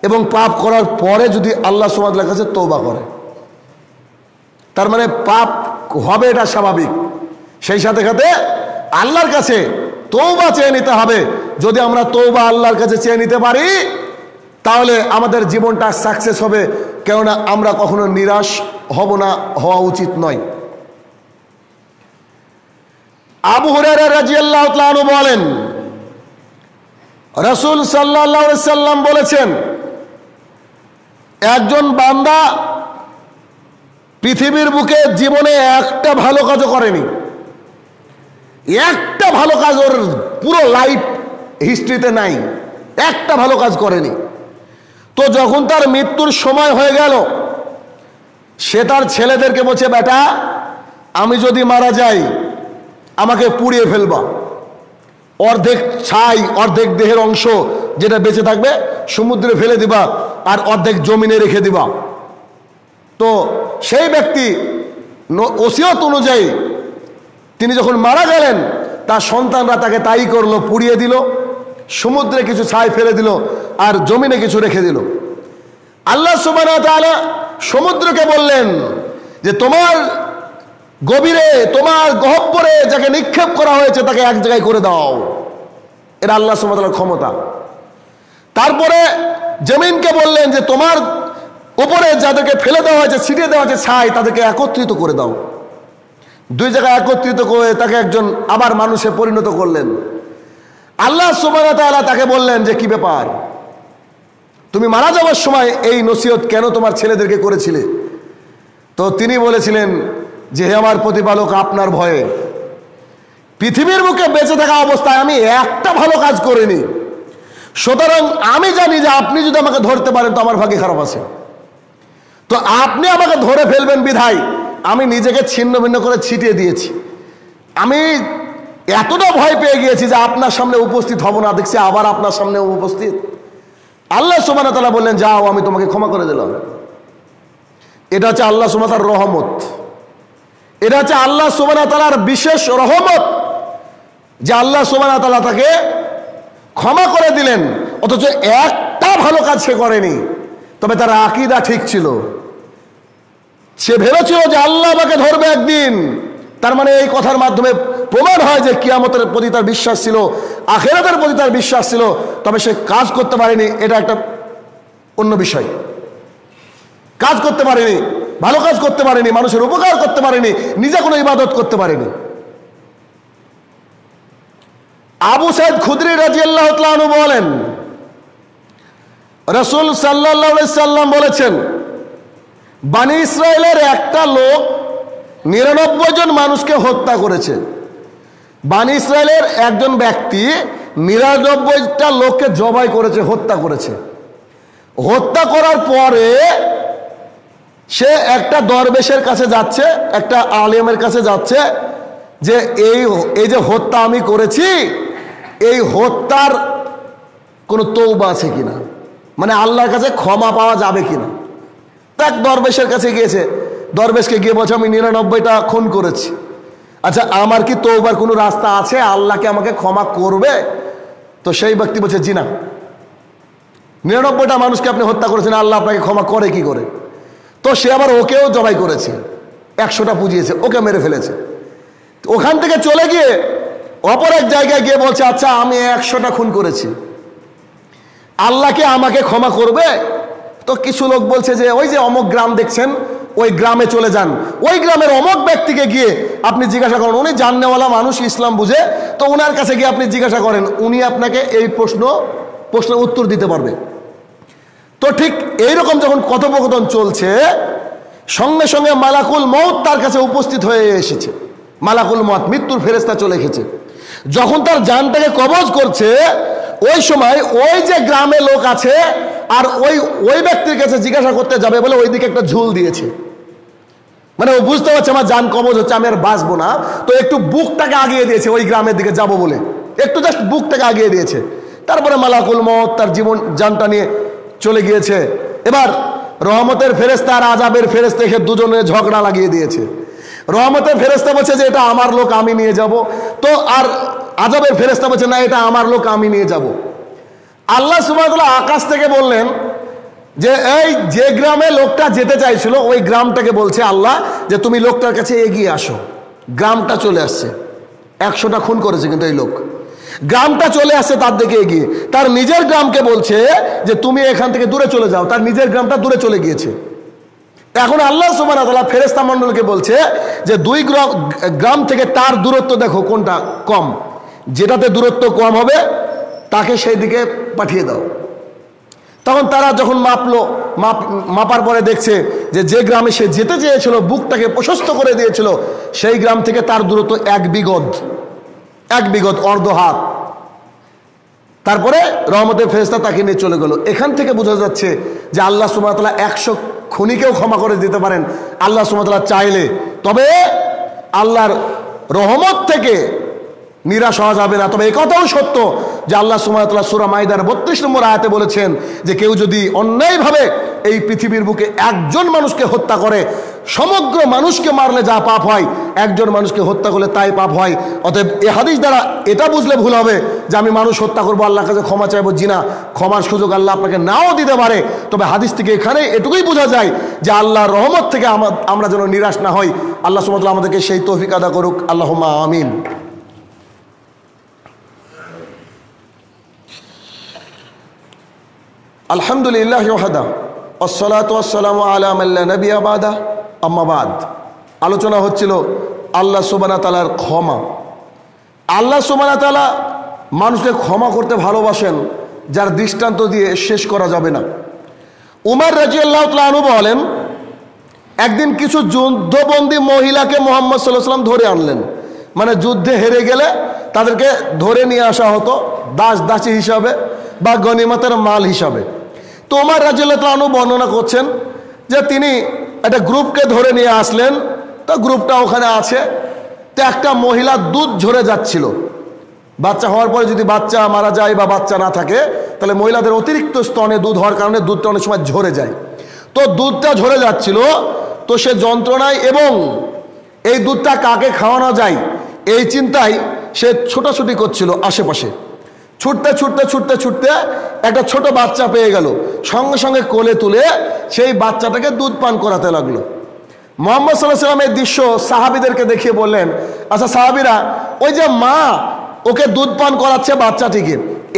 এবং পাপ করার পরে যদি আল্লাহ সুবহানাহু ওয়া তাআলার কাছে তওবা করে, তার মানে পাপ হবে, এটা স্বাভাবিক। সেই সাথে সাথে আল্লাহর কাছে তওবা চেয়ে নিতে হবে। যদি আমরা তওবা আল্লাহর কাছে চেয়ে নিতে পারি, তাহলে আমাদের জীবনটা সাকসেস হবে, কেননা আমরা কখনো নিরাশ হব না, হওয়া উচিত নয়। আবু হুরায়রা রাদিয়াল্লাহু তাআলা আনহু বলেন, রাসূল সাল্লাল্লাহু আলাইহি সাল্লাম বলেছেন, একজন বান্দা পৃথিবীর বুকে জীবনে একটা ভালো কাজও করেনি, একটা ভালো কাজ ওর পুরো লাইফ হিস্ট্রিতে নাই, একটা ভালো কাজ করেনি। তো যখন তার মৃত্যুর সময় হয়ে গেল, সে তার ছেলেদেরকে বলছে, বেটা আমি যদি মারা যাই আমাকে পুড়িয়ে ফেলবা, অর্ধেক ছাই অর্ধেক দেহের অংশ যেটা বেঁচে থাকবে সমুদ্রে ফেলে দিবা, আর অর্ধেক জমিনে রেখে দিবা। তো সেই ব্যক্তি ওসিয়ত অনুযায়ী তিনি যখন মারা গেলেন, তার সন্তানরা তাকে তাই করলো, পুড়িয়ে দিল, সমুদ্রে কিছু ছাই ফেলে দিল, আর জমিনে কিছু রেখে দিল। আল্লাহ সুবহানাহু ওয়া তাআলা সমুদ্রকে বললেন যে তোমার গভীরে, তোমার গহ্বরে যাকে নিক্ষেপ করা হয়েছে তাকে এক জায়গায় করে দাও। এটা আল্লাহ সুবহানাহু ওয়া তাআলার ক্ষমতা। তারপরে জমিনকে বললেন যে তোমার উপরে যাদেরকে ফেলে দেওয়া হয়েছে, ছিটিয়ে দেওয়া হয়েছে ছাই, তাদেরকে একত্রিত করে দাও। দুই জায়গায় একত্রিত করে তাকে একজন আবার মানুষে পরিণত করলেন। আল্লাহ সুবহানাহু ওয়া তাআলা তাকে বললেন যে কি ব্যাপার, তুমি মারা যাওয়ার সময় এই নসিহত কেন তোমার ছেলেদেরকে করেছিলে? তো তিনি বলেছিলেন যে হে আমার প্রতিপালক, আপনার ভয়ে পৃথিবীর বুকে বেঁচে থাকা অবস্থায় আমি একটা ভালো কাজ করিনি, সুতরাং আমি জানি যে আপনি যদি আমাকে ধরতে পারেন তো আমার ভাগ্য খারাপ আছে। তো আপনি আমাকে ধরে ফেলবেন বিধায় আমি নিজেকে ছিন্ন ভিন্ন করে ছিটিয়ে দিয়েছি। আমি এতটা ভয় পেয়ে গিয়েছি যে আপনার সামনে উপস্থিত হব না, দেখছি আবার আপনার সামনে উপস্থিত। আল্লাহ সুবহানাহু ওয়া তাআলা বললেন যাও, আমি তোমাকে ক্ষমা করে দিলাম। এটা হচ্ছে আল্লাহ সুবহানাহু ওয়া তাআলার রহমত, এটা হচ্ছে আল্লাহ সুবহানাহু ওয়া তাআলার বিশেষ রহমত যে আল্লাহ সুবহানাহু ওয়া তাআলা তাকে ক্ষমা করে দিলেন, অথচ একটা ভালো কাজ সে করেনি। তবে তার আকীদা ঠিক ছিল, সে ভেবেছিল যে আল্লাহ আমাকে ধরবে একদিন। তার মানে এই কথার মাধ্যমে প্রমাণ হয় যে কিয়ামতের প্রতি তার বিশ্বাস ছিল, আখিরাতের প্রতি তার বিশ্বাস ছিল। তবে সে কাজ করতে পারেনি, এটা একটা অন্য বিষয়। কাজ করতে পারেনি, ভালো কাজ করতে পারেনি, মানুষের উপকার করতে পারেনি, নিজে কোনো ইবাদত করতে পারেনি। আবু সাইদ খুদরি রাদিয়াল্লাহু তাআলা আনহু বলেন, রাসূল সাল্লাল্লাহু আলাইহি সাল্লাম বলেছেন, বনি ইসরায়েলের একটা লোক 99 জন মানুষকে হত্যা করেছে। বনি ইসরায়েলের একজন ব্যক্তি 99টা লোককে জবাই করেছে, হত্যা করেছে। হত্যা করার পরে সে একটা দরবেশের কাছে যাচ্ছে, একটা আলেমের কাছে যাচ্ছে যে এই যে হত্যা আমি করেছি, এই হত্যার কোনো তওবা আছে কিনা, মানে আল্লাহর কাছে ক্ষমা পাওয়া যাবে কিনা। এক দরবেশের কাছে গিয়েছে, দরবেশকে গিয়ে বলছে আমি 99টা খুন করেছি, আচ্ছা আমার কি তওবার কোনো রাস্তা আছে, আল্লাহ কি আমাকে ক্ষমা করবে? তো সেই ব্যক্তি বলছে জি না, 99টা মানুষকে আপনি হত্যা করেছেন, আল্লাহ আপনাকে ক্ষমা করে কি করে? তো সে আবার ওকেও জবাই করেছে, 100টা পুজিয়েছে, ওকে মেরে ফেলেছে। ওখান থেকে চলে গিয়ে অপর এক জায়গায় গিয়ে বলছে আচ্ছা আমি 100টা খুন করেছি, আল্লাহকে আমাকে ক্ষমা করবে? তো কিছু লোক বলছে যে ওই যে অমুক গ্রাম দেখছেন, ওই গ্রামে চলে যান, ওই গ্রামের অমুক ব্যক্তিকে গিয়ে আপনি জিজ্ঞাসা করেন, উনি জাননেওয়ালা মানুষ, ইসলাম বুঝে, তো ওনার কাছে গিয়ে আপনি জিজ্ঞাসা করেন, উনি আপনাকে এই প্রশ্নের উত্তর দিতে পারবে। তো ঠিক এইরকম যখন কথোপকথন চলছে, সঙ্গে সঙ্গে মালাকুল মউত তার কাছে উপস্থিত হয়ে এসেছে। মালাকুল মউত, মৃত্যুর ফেরেশতা চলে এসেছে। যখন তার জানটাকে কবজ করছে, ওই সময় ওই যে গ্রামে লোক আছে আর ওই ব্যক্তির কাছে জিজ্ঞাসা করতে যাবে বলে ওইদিকে একটা ঝুল দিয়েছে, মানে ও বুঝতে পারছে আমার জান কবজ হচ্ছে, আমি আর বাঁচবো না, তো একটু বুকটাকে আগিয়ে দিয়েছে ওই গ্রামের দিকে যাব বলে, একটু জাস্ট বুকটাকে আগিয়ে দিয়েছে। তারপরে মালাকুল মউত তার জানটা নিয়ে চলে গিয়েছে। এবার রহমতের ফেরেশতা আর আযাবের ফেরেশতা এসে দুজনে ঝগড়া লাগিয়ে দিয়েছে। রহমতের ফেরেশতা বলছে যে এটা আমার লোক, আমি নিয়ে যাব, তো আর আযাবের ফেরেশতা বলছে না এটা আমার লোক, আমি নিয়ে যাব। আল্লাহ সুবহানাহু ওয়া তাআলা আকাশ থেকে বললেন যে এই যে গ্রামে লোকটা যেতে চাইছিল ওই গ্রামটাকে বলছে আল্লাহ যে তুমি লোকটার কাছে এগিয়ে আসো। গ্রামটা চলে আসছে, 100টা খুন করেছে কিন্তু এই লোক, গ্রামটা চলে আসছে তার দিকে এগিয়ে। তার নিজের গ্রামকে বলছে যে তুমি এখান থেকে দূরে চলে যাও, তার নিজের গ্রামটা দূরে চলে গিয়েছে। এখন আল্লাহ সুবহানাহু ওয়া তাআলা ফেরেশতা মণ্ডলকে বলছে যে দুই গ্রাম থেকে তার দূরত্ব দেখো কোনটা কম, যেটাতে দূরত্ব কম হবে তাকে সেই দিকে পাঠিয়ে দাও। তখন তারা যখন মাপার পরে দেখছে যে যে গ্রামে সে যেতে চেয়েছিল, বুকটাকে প্রশস্ত করে দিয়েছিল, সেই গ্রাম থেকে তার দূরত্ব 1 বিগত, অর্ধ হাত। তারপরে রহমতের ফেরেশতা তাকে নিয়ে চলে গেল। এখান থেকে বোঝা যাচ্ছে যে আল্লাহ সুবহানাহু ওয়া তাআলা 100 খুনিকেও ক্ষমা করে দিতে পারেন আল্লাহ সুবহানাহু ওয়া তাআলা চাইলে। তবে আল্লাহর রহমত থেকে নিরাশ হওয়া যাবে না। তবে একথাও সত্য যে আল্লাহ সুবহানাহু ওয়া তাআলা সূরা মাইদার 32 নম্বর আয়াতে বলেছেন যে কেউ যদি অন্যায়ভাবে এই পৃথিবীর বুকে একজন মানুষকে হত্যা করে, সমগ্র মানুষকে মারলে যা পাপ হয়, একজন মানুষকে হত্যা করলে তাই পাপ হয়। অতএব এই হাদিস দ্বারা এটা বুঝলে ভুল হবে যে আমি মানুষ হত্যা করবো, আল্লাহর কাছে ক্ষমা চাইবো। জিনা, ক্ষমার সুযোগ আল্লাহ আপনাকে নাও দিতে পারে। তবে হাদিস থেকে এখানে এটুকুই বোঝা যায় যে আল্লাহর রহমত থেকে আমরা যেন নিরাশ না হই। আল্লাহ সুবহানাহু ওয়া তাআলা আমাদেরকে সেই তৌফিক আদা করুক। আল্লাহুম্মা আমিন। আলহামদুলিল্লাহি ওয়াহদা আসসালাতু ওয়াসসালামু আলা মান লা নাবিয়্যা বাদা, আম্মা বাদ। আলোচনা হচ্ছিল আল্লাহ সুবহানাহু ওয়া তাআলার ক্ষমা। আল্লাহ সুবহানাহু ওয়া তাআলা মানুষকে ক্ষমা করতে ভালোবাসেন, যার দৃষ্টান্ত দিয়ে শেষ করা যাবে না। উমর রাদিয়াল্লাহু তাআলা আনহু বলেন, একদিন কিছু যুদ্ধবন্দী মহিলাকে মুহাম্মদ সাল্লাল্লাহু আলাইহি ওয়াসাল্লাম ধরে আনলেন। মানে যুদ্ধে হেরে গেলে তাদেরকে ধরে নিয়ে আসা হতো দাস দাসী হিসাবে বা গনিমতের মাল হিসাবে। তো উমর রাদিয়াল্লাহু তাআলা আনহু বর্ণনা করছেন যে তিনি একটা গ্রুপকে ধরে নিয়ে আসলেন। তো গ্রুপটা ওখানে আছে। তো একটা মহিলা দুধ ঝরে যাচ্ছিল। বাচ্চা হওয়ার পরে যদি বাচ্চা মারা যায় বা বাচ্চা না থাকে, তাহলে মহিলাদের অতিরিক্ত স্তনে দুধ হওয়ার কারণে দুধটা অনেক সময় ঝরে যায়। তো দুধটা ঝরে যাচ্ছিল, তো সে যন্ত্রণায় এবং এই দুধটা কাকে খাওয়ানো যায় এই চিন্তায় সে ছোটাছুটি করছিল আশেপাশে। ছুটতে ছুটতে ছুটতে ছুটতে একটা ছোট বাচ্চা পেয়ে গেল। সঙ্গে সঙ্গে কোলে তুলে সেই বাচ্চাটাকে দুধ পান করাতে লাগলো। মুহাম্মদ সাল্লাল্লাহু আলাইহি ওয়াসাল্লাম এই দৃশ্য সাহাবীদেরকে দেখিয়ে বললেন, আচ্ছা সাহাবীরা, ওই যে মা ওকে দুধ পান করাচ্ছে বাচ্চাটিকে,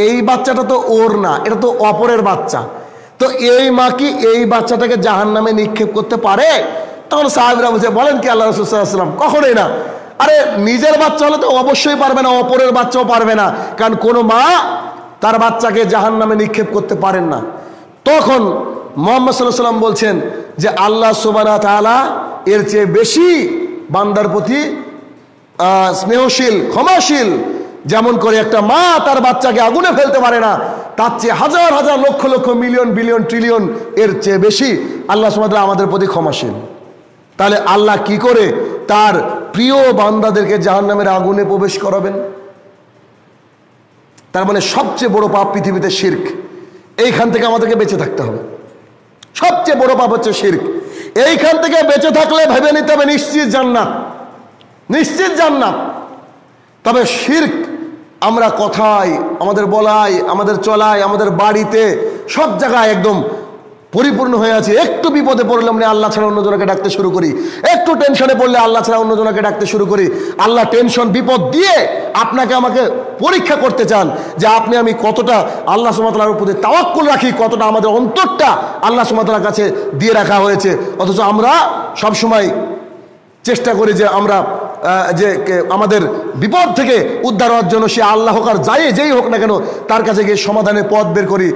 এই বাচ্চাটা তো ওর না, এটা তো অপরের বাচ্চা। তো এই মা কি এই বাচ্চাটাকে জাহান্নামে নিক্ষেপ করতে পারে? তখন সাহাবীরা বলছে, বলেন কি আল্লাহ রাসূল সাল্লাল্লাহু আলাইহি ওয়াসাল্লাম, কখনোই না। আরে নিজের বাচ্চা হলে তো অবশ্যই পারবে না, অপরের বাচ্চাও পারবে না, কারণ কোনো মা তার বাচ্চাকে জাহান্নামে নিক্ষেপ করতে পারেন না। তখন মুহাম্মদ সাল্লাল্লাহু আলাইহি ওয়াসাল্লাম বলছেন যে আল্লাহ সুবহানাহু ওয়া তাআলা এর চেয়ে বেশি বান্দার প্রতি স্নেহশীল, ক্ষমাশীল। যেমন করে একটা মা তার বাচ্চাকে আগুনে ফেলতে পারে না, তার চেয়ে হাজার হাজার lakh lakh million billion trillion এর চেয়ে বেশি আল্লাহ সুবহানাহু ওয়া তাআলা আমাদের প্রতি ক্ষমাশীল। তাহলে আল্লাহ কি করে তার প্রিয় বান্দাদেরকে জাহান্নামের আগুনে প্রবেশ করাবেন? তার মানে সবচেয়ে বড় পাপ পৃথিবীতে শিরক। এইখান থেকে আমাদেরকে বেঁচে থাকতে হবে। সবচেয়ে বড় পাপ হচ্ছে শিরক। এইখান থেকে বেঁচে থাকলে ভেবে নিতে হবে নিশ্চিত জান্নাত, নিশ্চিত জান্নাত। তবে শিরক আমরা কথায়, আমাদের বলায়, আমাদের চলায়, আমাদের বাড়িতে, সব জায়গায় একদম পরিপূর্ণ হয়ে আছে। একটু বিপদে পড়লে আমরা আল্লাহ ছাড়া অন্যজনকে ডাকতে শুরু করি, একটু টেনশনে পড়লে আল্লাহ ছাড়া অন্যজনকে ডাকতে শুরু করি। আল্লাহ টেনশন বিপদ দিয়ে আপনাকে আমাকে পরীক্ষা করতে চান যে আপনি আমি কতটা আল্লাহ সুবহানাহু ওয়া তাআলার প্রতি তাওয়াক্কুল রাখি, কতটা আমাদের অন্তরটা আল্লাহ সুবহানাহু ওয়া তাআলার কাছে দিয়ে রাখা হয়েছে। অথচ আমরা সবসময় চেষ্টা করি যে আমরা যে আমাদের বিপদ থেকে উদ্ধার হওয়ার জন্য সে আল্লাহ হোক আর যেই হোক না কেন তার কাছে গিয়ে সমাধানের পথ বের করি।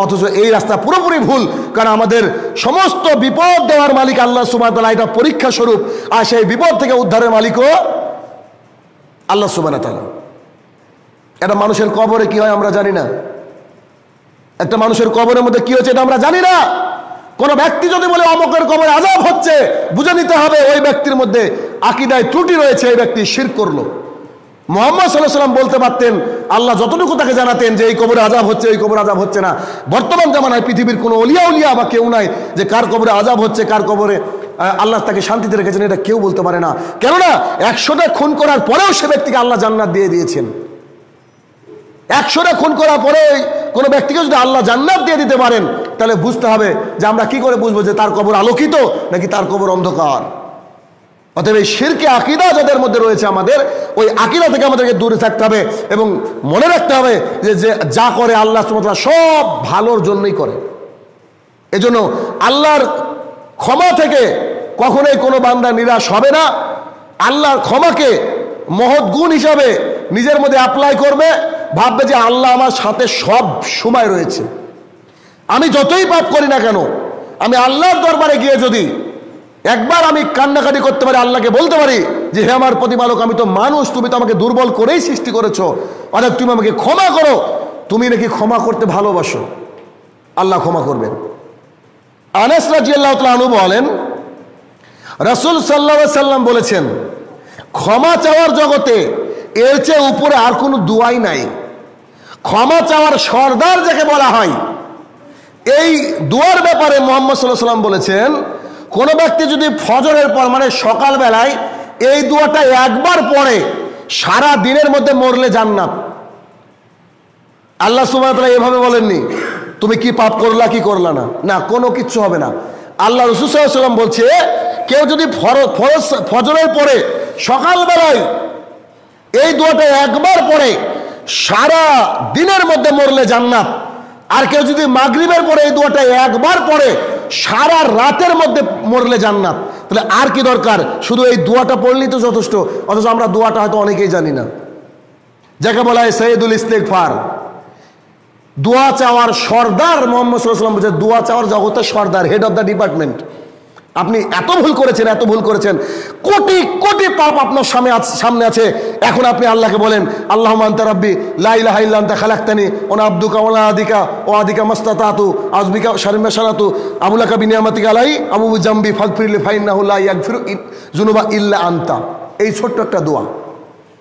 অথচ এই রাস্তা পুরোপুরি ভুল, কারণ আমাদের সমস্ত বিপদ দেওয়ার মালিক আল্লাহ সুবহানাহু ওয়া তাআলা, এটা পরীক্ষা স্বরূপ। আর সেই বিপদ থেকে উদ্ধারের মালিকও আল্লাহ সুবহানাহু ওয়া তাআলা। একটা মানুষের কবরে কি হয় আমরা জানি না, একটা মানুষের কবরের মধ্যে কি হচ্ছে এটা আমরা জানি না। কোন ব্যক্তি যদি বলে অমুকের কবরে আযাব হচ্ছে, বুঝে নিতে হবে ওই ব্যক্তির মধ্যে আকীদায় ত্রুটি রয়েছে, এই ব্যক্তি শিরক করলো। মুহাম্মদ সাল্লাল্লাহু আলাইহি ওয়াসাল্লাম বলতে পারতেন, আল্লাহ যতটুকু তাকে জানাতেন যে এই কবরে আযাব হচ্ছে, এই কবরে আযাব হচ্ছে না। বর্তমান জামানায় পৃথিবীর কোনো উলিয়া বা কেউ নাই যে কার কবরে আযাব হচ্ছে, কার কবরে আল্লাহ তাকে শান্তিতে রেখেছেন, এটা কেউ বলতে পারে না। কেননা 100টা খুন করার পরেও সে ব্যক্তিকে আল্লাহ জান্নাত দিয়ে দিয়েছেন। 100টা খুন করার পরে কোনো ব্যক্তিকে যদি আল্লাহ জান্নাত দিয়ে দিতে পারেন, তাহলে বুঝতে হবে যে আমরা কি করে বুঝবো যে তার কবর আলোকিত নাকি তার কবর অন্ধকার। অতএব এই শিরকে আকীদা যাদের মধ্যে রয়েছে, আমাদের ওই আকীদা থেকে আমাদেরকে দূরে থাকতে হবে এবং মনে রাখতে হবে যে যা করে আল্লাহ সুবহানাহু ওয়া তাআলা সব ভালোর জন্যই করে। এজন্য আল্লাহর ক্ষমা থেকে কখনোই কোনো বান্দা নিরাশ হবে না। আল্লাহর ক্ষমাকে মহৎ গুণ হিসাবে নিজের মধ্যে অ্যাপ্লাই করবে, ভাববে যে আল্লাহ আমার সাথে সব সময় রয়েছে। আমি যতই পাপ করি না কেন, আমি আল্লাহর দরবারে গিয়ে যদি একবার আমি কান্নাকাটি করতে পারি, আল্লাহকে বলতে পারি যে হে আমার প্রতিপালক, আমি তো মানুষ, তুমি তো আমাকে দুর্বল করেই সৃষ্টি করেছো, অর্থাৎ তুমি আমাকে ক্ষমা করো, তুমি নাকি ক্ষমা করতে ভালোবাসো, আল্লাহ ক্ষমা করবেন। আনাস রাদিয়াল্লাহু তাআলা আনহু বলেন, রাসূল সাল্লাল্লাহু আলাইহি ওয়াসাল্লাম বলেছেন, ক্ষমা চাওয়ার জগতে এর চেয়ে উপরে আর কোনো দুয়াই নাই। ক্ষমা চাওয়ার সর্দার যাকে বলা হয়, এই দুয়ার ব্যাপারে মুহাম্মদ সাল্লাল্লাহু আলাইহি ওয়াসাল্লাম বলেছেন, কোন ব্যক্তি যদি ফজরের পর মানে সকালবেলায় এই দুয়াটা একবার পড়ে, সারা দিনের মধ্যে মরলে জান্নাত। আল্লাহ সুবহানাহু ওয়া তাআলা এভাবে বলেননি তুমি কি পাপ করলা কি করলা না, না, কোনো কিচ্ছু হবে না। আল্লাহ রাসূল সাল্লাল্লাহু আলাইহি ওয়াসাল্লাম বলছে, কেউ যদি ফজরের পরে সকালবেলায় এই দুয়াটা একবার পড়ে সারা দিনের মধ্যে মরলে জান্নাত, আর কেউ যদি মাগরিবের পরে এই দোয়াটা একবার পড়ে সারা রাতের মধ্যে মরলে জান্নাত। তাহলে আর কি দরকার, শুধু এই দোয়াটা পড়লেই তো যথেষ্ট। অথচ আমরা দোয়াটা হয়তো অনেকেই জানি না, যাকে বলা হয় সৈয়দুল ইস্তেগফার, দোয়া চাওয়ার সর্দার। মোহাম্মদ সাল্লাল্লাহু আলাইহি ওয়াসাল্লাম বলছে দোয়া চাওয়ার জগতের সর্দার, হেড অফ দ্য ডিপার্টমেন্ট। আপনি এত ভুল করেছেন, এত ভুল করেছেন, কোটি কোটি পাপ আপনার সামনে আছে। এখন আপনি আল্লাহকে বলেন আল্লাহুম্মা আনতা রাব্বি লা ইলাহা ইল্লা আনতা খালাকতানি ওয়া আনা আবদুকা ওয়া লা আদিকা ওয়া আদিকা মাসতাতাতু আযবিকা শাররি মা শানাতু আবুলাকা বিনিয়ামাতিকা আলাই আবু জামবি ফাগফিরলি ফাইন্নাহু লা ইয়াগফিরু যুনুবা ইল্লা আনতা। এই ছোট্ট একটা দোয়া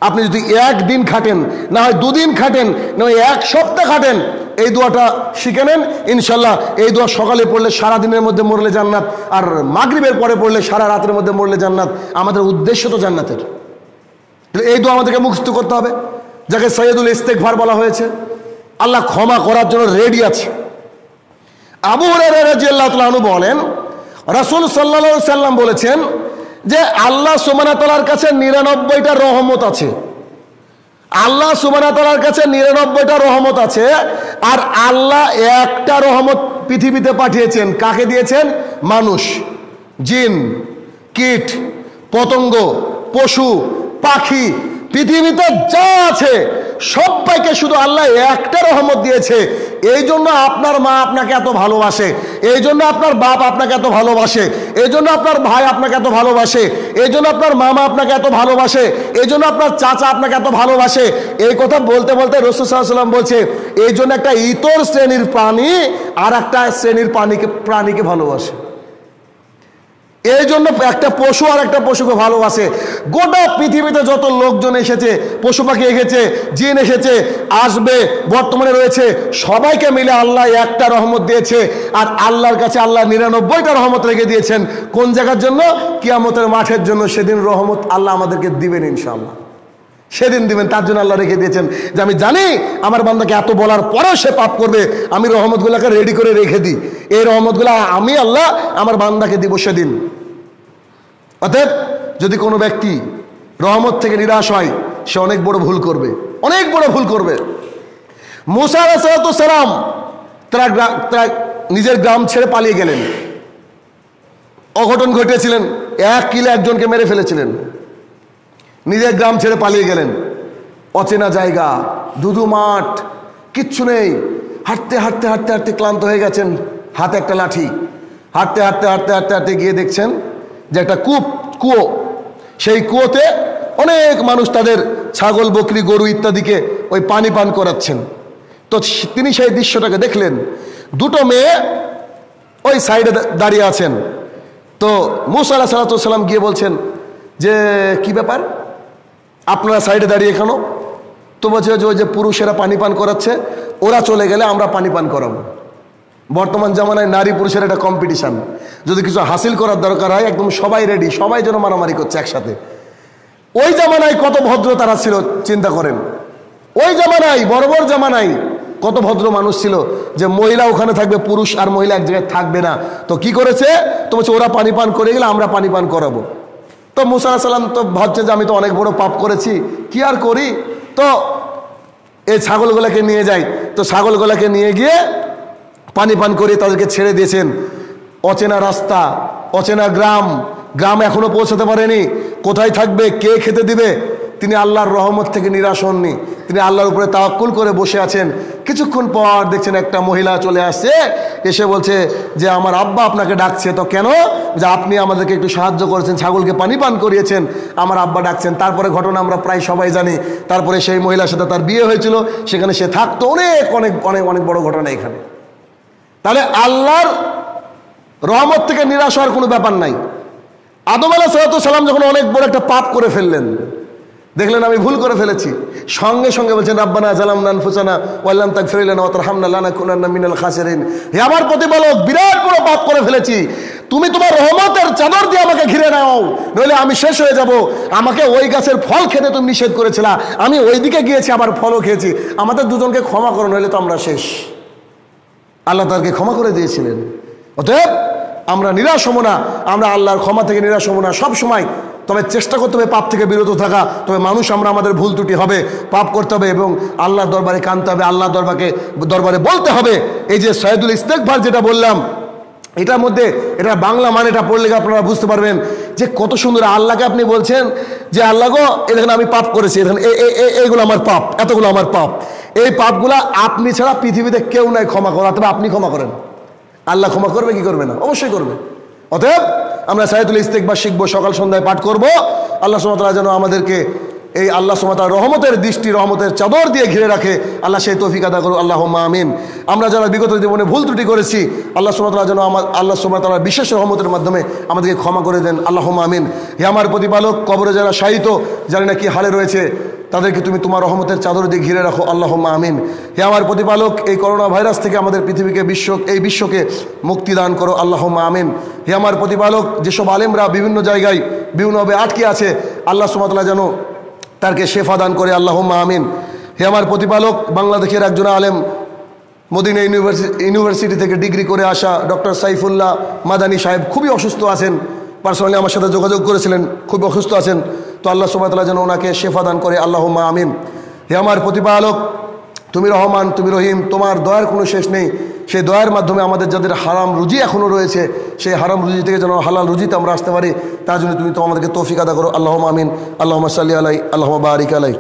আপনি যদি একদিন খাটেন, না হয় দুদিন খাটেন, না হয় এক সপ্তাহ খাটেন, এই দোয়াটা শিখে নেন ইনশাল্লাহ। এই দোয়া সকালে পড়লে সারা দিনের মধ্যে মরলে জান্নাত, আর মাগরিবের পরে পড়লে সারা রাতের মধ্যে মরলে জান্নাত। আমাদের উদ্দেশ্য তো জান্নাতের। এই দোয়া আমাদেরকে মুখস্থ করতে হবে, যাকে সৈয়দুল ইস্তেগফার বলা হয়েছে। আল্লাহ ক্ষমা করার জন্য রেডি আছে। আবু হুরায়রা রাদিয়াল্লাহু তাআলা আনহু বলেন রাসূল সাল্লাল্লাহু আলাইহি সাল্লাম বলেছেন যে আল্লাহ সুবহানাহু ওয়া তাআলার কাছে 99টা রহমত আছে। আল্লাহ সুবহানাহু ওয়া তাআলার কাছে 99টা রহমত আছে, আর আল্লাহ একটা রহমত পৃথিবীতে পাঠিয়েছেন। কাকে দিয়েছেন? মানুষ, জিন, কীট, পতঙ্গ, পশু, পাখি, পৃথিবীতে যা আছে সবাইকে শুধু আল্লাহ একটা রহমত দিয়েছে। এই জন্য আপনার মা আপনাকে এত ভালোবাসে, এই জন্য আপনার বাপ আপনাকে এত ভালোবাসে, এই জন্য আপনার ভাই আপনাকে এত ভালোবাসে, এই জন্য আপনার মামা আপনাকে এত ভালোবাসে, এই জন্য আপনার চাচা আপনাকে এত ভালোবাসে। এই কথা বলতে বলতে রাসূল সাল্লাল্লাহু আলাইহি ওয়াসাল্লাম বলছে এই জন্য একটা ইতর শ্রেণীর প্রাণী আর একটা শ্রেণীর প্রাণীকে ভালোবাসে। এই জন্য একটা পশু আর একটা পশুকে ভালোবাসে। গোটা পৃথিবীতে যত লোকজন এসেছে, পশু পাখি এসেছে, জিন এসেছে, আসবে, বর্তমানে রয়েছে, সবাইকে মিলে আল্লাহ একটা রহমত দিয়েছে। আর আল্লাহর কাছে আল্লাহ 99টা রহমত রেখে দিয়েছেন। কোন জায়গার জন্য? কিয়ামতের মাঠের জন্য। সেদিন রহমত আল্লাহ আমাদেরকে দিবেন ইনশাআল্লাহ, সেদিন দিবেন। তার জন্য আল্লাহ রেখে দিয়েছেন যে আমি জানি আমার বান্দাকে এত বলার পরেও সে পাপ করবে, আমি রহমতগুলোকে রেডি করে রেখে দিই। এই রহমতগুলো আমি আল্লাহ আমার বান্দাকে দিব সেদিন। অতএব যদি কোনো ব্যক্তি রহমত থেকে নিরাশ হয়, সে অনেক বড় ভুল করবে, অনেক বড় ভুল করবে। মুসা আলাইহিস সালাম তারা নিজের গ্রাম ছেড়ে পালিয়ে গেলেন। অঘটন ঘটেছিলেন, এক কিলে একজনকে মেরে ফেলেছিলেন। নিজের গ্রাম ছেড়ে পালিয়ে গেলেন, অচেনা জায়গা, ধুধু মাঠ, কিচ্ছু নেই। হাঁটতে হাঁটতে হাঁটতে হাঁটতে ক্লান্ত হয়ে গেছেন, হাতে একটা লাঠি। হাঁটতে হাঁটতে হাঁটতে হাঁটতে হাঁটতে গিয়ে দেখছেন যে একটা কুয়ো। সেই কুয়োতে অনেক মানুষ তাদের ছাগল, বকরি, গরু ইত্যাদিকে ওই পানি পান করাচ্ছেন। তো তিনি সেই দৃশ্যটাকে দেখলেন। দুটো মেয়ে ওই সাইডে দাঁড়িয়ে আছেন। তো মুসা আলাইহিস সালাম গিয়ে বলছেন যে কি ব্যাপার, আপনারা সাইডে দাঁড়িয়ে কেন? তো বলছে যে ওই যে পুরুষেরা পানি পান করাচ্ছে, ওরা চলে গেলে আমরা পানি পান করাবো। বর্তমান জামানায় নারী পুরুষের একটা কম্পিটিশন। যদি কিছু হাসিল করার দরকার হয় একদম সবাই রেডি, সবাই যেন মারামারি করছে একসাথে। ওই জামানায় কত ভদ্র তারা ছিল চিন্তা করেন। ওই জামানায়, বর্বর জামানায় কত ভদ্র মানুষ ছিল যে মহিলা ওখানে থাকবে, পুরুষ আর মহিলা এক জায়গায় থাকবে না। তো কি করেছে? তো বলছে ওরা পানি পান করে গেলে আমরা পানি পান করাবো। তো মুসা আলাইহিস সালাম তো ভাবছে যে আমি তো অনেক বড় পাপ করেছি, কি আর করি। তো এই ছাগলগুলোকে নিয়ে যাই। তো ছাগলগুলোকে নিয়ে গিয়ে পানি পান করে তাদেরকে ছেড়ে দিয়েছেন। অচেনা রাস্তা, অচেনা গ্রাম এখনো পৌঁছাতে পারেনি। কোথায় থাকবে, কে খেতে দিবে? তিনি আল্লাহর রহমত থেকে নিরাশ হননি, তিনি আল্লাহর উপরে তাওয়াক্কুল করে বসে আছেন। কিছুক্ষণ পর দেখছেন একটা মহিলা চলে আসছে, এসে বলছে যে আমার আব্বা আপনাকে ডাকছে। তো কেন? যে আপনি আমাদেরকে একটু সাহায্য করেছেন, ছাগলকে পানি পান করিয়েছেন, আমার আব্বা ডাকছেন। তারপরে ঘটনা আমরা প্রায় সবাই জানি। তারপরে সেই মহিলার সাথে তার বিয়ে হয়েছিল, সেখানে সে থাকতো। অনেক অনেক অনেক অনেক বড় ঘটনা এখানে। তাহলে আল্লাহর রহমত থেকে নিরাশ হওয়ার কোনো ব্যাপার নাই। আদম আলাইহিস সালাম যখন অনেক বড় একটা পাপ করে ফেললেন, দেখলেন আমি ভুল করে ফেলেছি, সঙ্গে সঙ্গে বলছেন রাব্বানা যালামনা আনফুসানা ওয়া লাম তাগফির লানা ওয়া তারহামনা লানাকুনান্না মিনাল খাসিরিন। হে আমার প্রতিপালক, বিরাট বড় পাপ করে ফেলেছি, তুমি তোমার রহমতের চাদর দিয়ে আমাকে ঘিরে নাও, নইলে আমি শেষ হয়ে যাব। আমাকে ওই গাছের ফল খেতে তুমি নিষেধ করেছিলা, আমি ওই দিকে গিয়েছি, আবার ফলও খেয়েছি, আমাদের দুজনকে ক্ষমা করো, নইলে তো আমরা শেষ। আল্লাহ তাদেরকে ক্ষমা করে দিয়েছিলেন। অতএব আমরা নিরাশ হব না, আমরা আল্লাহর ক্ষমা থেকে নিরাশ হব না। সব সময় তবে চেষ্টা করতে হবে পাপ থেকে বিরত থাকা। তবে মানুষ আমরা, আমাদের ভুল ত্রুটি হবে, পাপ করতে হবে এবং আল্লাহর দরবারে কাঁদতে হবে, আল্লাহর দরবারে বলতে হবে। এই যে সাইয়্যিদুল ইস্তেগফার যেটা বললাম, এটার মধ্যে এটা বাংলা মানেটা পড়লে আপনারা বুঝতে পারবেন যে কত সুন্দর। আল্লাহকে আপনি বলছেন যে আল্লাহ গো, এখানে আমি পাপ করেছি, এখানে এইগুলো আমার পাপ, এতগুলো আমার পাপ, এই পাপগুলা আপনি ছাড়া পৃথিবীতে কেউ নাই ক্ষমা করা, তবে আপনি ক্ষমা করেন। আল্লাহ ক্ষমা করবে কি করবে না? অবশ্যই করবে। অতএব আমরা সাইয়্যিদুল ইস্তেগফার শিখবো, সকাল সন্ধ্যায় পাঠ করব। আল্লাহ সুবহানাহু ওয়া তাআলা যেন আমাদেরকে এই আল্লাহ সুবহানাহু ওয়া তাআলার রহমতের দৃষ্টি, রহমতের চাদর দিয়ে ঘিরে রাখে। আল্লাহ সেই তৌফিক আদা করুন, আল্লাহুম্মা আমিন। আমরা যারা বিগত জীবনে ভুল ত্রুটি করেছি, আল্লাহ সুবহানাহু ওয়া তাআলা যেন আল্লাহ সুবহানাহু ওয়া তাআলার বিশেষ রহমতের মাধ্যমে আমাদেরকে ক্ষমা করে দেন, আল্লাহুম্মা আমিন। হে আমার প্রতিপালক, কবরে যারা শায়িত, জানি না কি হালে রয়েছে, তাদেরকে তুমি তোমার রহমতের চাদর দিয়ে ঘিরে রাখো, আল্লাহুম্মা আমিন। হে আমার প্রতিপালক, এই করোনা ভাইরাস থেকে আমাদের পৃথিবীকে, এই বিশ্বকে মুক্তি দান করো, আল্লাহুম্মা আমিন। হে আমার প্রতিপালক, যেসব আলেমরা বিভিন্ন জায়গায় বিভিন্নভাবে আটকে আছে, আল্লাহ সুবহানাহু ওয়া তাআলা যেন তারকে শেফা দান করে, আল্লাহুম্মা আমিন। হে আমার প্রতিপালক, বাংলাদেশের একজন আলেম, মদিনা ইউনিভার্সিটি থেকে ডিগ্রি করে আসা ডক্টর সাইফুল্লাহ মাদানী সাহেব খুবই অসুস্থ আছেন। পার্সোনালি আমার সাথে যোগাযোগ করেছিলেন, খুবই অসুস্থ আছেন। তো আল্লাহ সুবহানাহু ওয়া তাআলা যেন ওনাকে শেফা দান করে, আল্লাহুম্মা আমিন। হে আমার প্রতিপালক, তুমি রহমান, তুমি রহিম, তোমার দয়ার কোনো শেষ নেই। সেই দয়ার মাধ্যমে আমাদের যাদের হারাম রুজি এখনও রয়েছে, সেই হারাম রুজি থেকে যেন হালাল রুজিতে আমরা আসতে পারি, তার জন্য তুমি তো আমাদেরকে তৌফিক আদা করো, আল্লাহুম্মা আমিন। আল্লাহুম্মা সাল্লি আলাই, আল্লাহুম্মা বারিক আলাই।